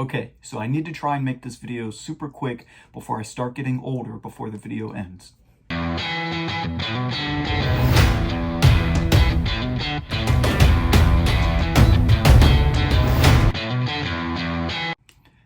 Okay, so I need to try and make this video super quick before I start getting older before the video ends.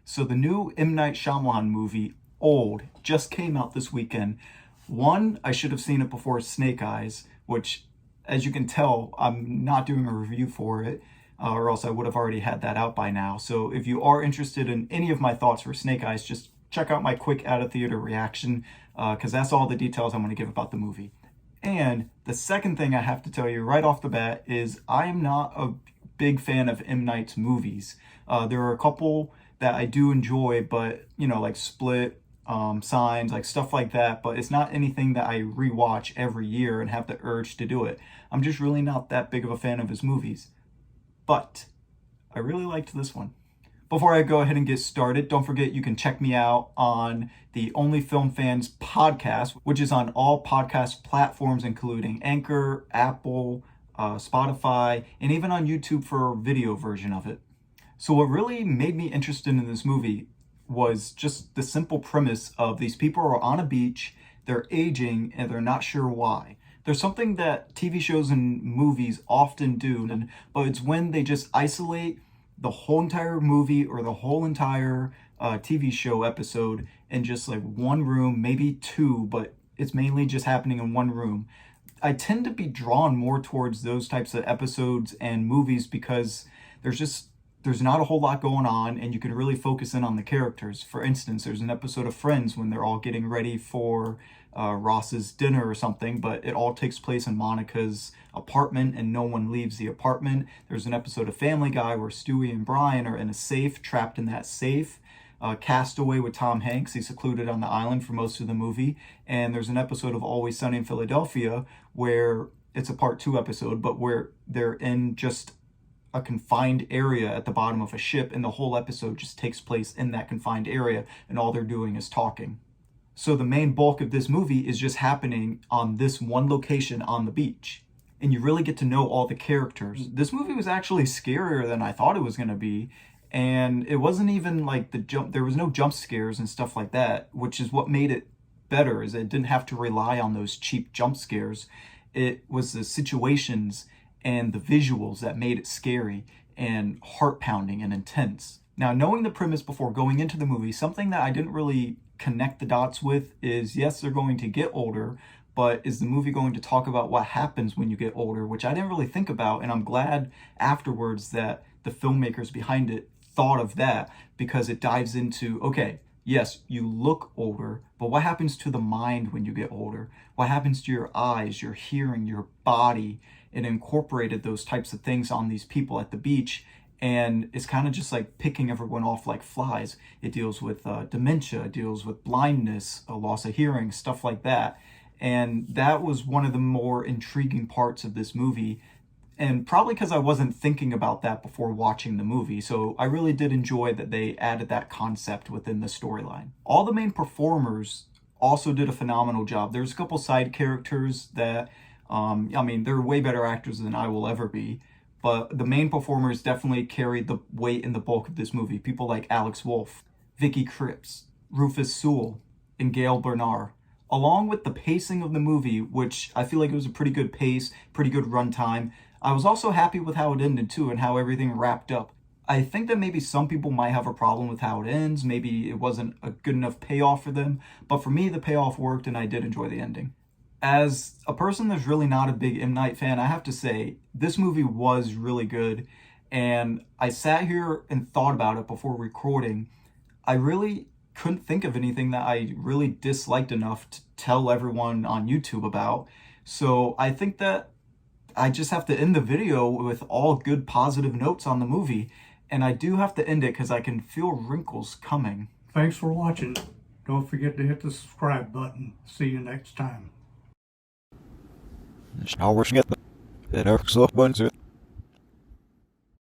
So the new M. Night Shyamalan movie, Old, just came out this weekend. One, I should have seen it before Snake Eyes, which, as you can tell, I'm not doing a review for it, or else I would have already had that out by now. So if you are interested in any of my thoughts for Snake Eyes, just check out my quick out-of-theater reaction, because that's all the details I'm going to give about the movie. And the second thing I have to tell you right off the bat is I am not a big fan of M. Night's movies. There are a couple that I do enjoy, but, you know, like Split, Signs, like stuff like that, but it's not anything that I rewatch every year and have the urge to do it. I'm just really not that big of a fan of his movies. But I really liked this one. Before I go ahead and get started, don't forget you can check me out on the Only Film Fans podcast, which is on all podcast platforms, including Anchor, Apple, Spotify, and even on YouTube for a video version of it. So what really made me interested in this movie was just the simple premise of these people are on a beach, they're aging, and they're not sure why. There's something that TV shows and movies often do, but it's when they just isolate the whole entire movie or the whole entire TV show episode in just like one room, maybe two, but it's mainly just happening in one room. I tend to be drawn more towards those types of episodes and movies because there's not a whole lot going on and you can really focus in on the characters. For instance, there's an episode of Friends when they're all getting ready for Ross's dinner or something, but it all takes place in Monica's apartment and no one leaves the apartment. There's an episode of Family Guy where Stewie and Brian are in a safe, trapped in that safe. Castaway with Tom Hanks, he's secluded on the island for most of the movie. And there's an episode of Always Sunny in Philadelphia where it's a part 2 episode, but where they're in just a confined area at the bottom of a ship, and the whole episode just takes place in that confined area, and all they're doing is talking. So the main bulk of this movie is just happening on this one location on the beach, and you really get to know all the characters. This movie was actually scarier than I thought it was going to be, and it wasn't even like there was no jump scares and stuff like that, which is what made it better, is it didn't have to rely on those cheap jump scares. It was the situations and the visuals that made it scary and heart-pounding and intense. Now, knowing the premise before going into the movie, something that I didn't really connect the dots with is, yes, they're going to get older, but is the movie going to talk about what happens when you get older, which I didn't really think about, and I'm glad afterwards that the filmmakers behind it thought of that, because it dives into, okay, yes, you look older, but what happens to the mind when you get older? What happens to your eyes, your hearing, your body? It incorporated those types of things on these people at the beach, and it's kind of just like picking everyone off like flies. It deals with dementia, it deals with blindness, a loss of hearing, stuff like that. And that was one of the more intriguing parts of this movie, and probably because I wasn't thinking about that before watching the movie. So I really did enjoy that they added that concept within the storyline. All the main performers also did a phenomenal job. There's a couple side characters that I mean, they're way better actors than I will ever be, but the main performers definitely carried the weight and the bulk of this movie. People like Alex Wolff, Vicky Krieps, Rufus Sewell, and Gail Bernard. Along with the pacing of the movie, which I feel like it was a pretty good pace, pretty good runtime, I was also happy with how it ended too and how everything wrapped up. I think that maybe some people might have a problem with how it ends. Maybe it wasn't a good enough payoff for them, but for me, the payoff worked and I did enjoy the ending. As a person that's really not a big M. Night fan, I have to say, this movie was really good. And I sat here and thought about it before recording. I really couldn't think of anything that I really disliked enough to tell everyone on YouTube about. So I think that I just have to end the video with all good positive notes on the movie. And I do have to end it because I can feel wrinkles coming. Thanks for watching. Don't forget to hit the subscribe button. See you next time. Snarare get det är också bunset.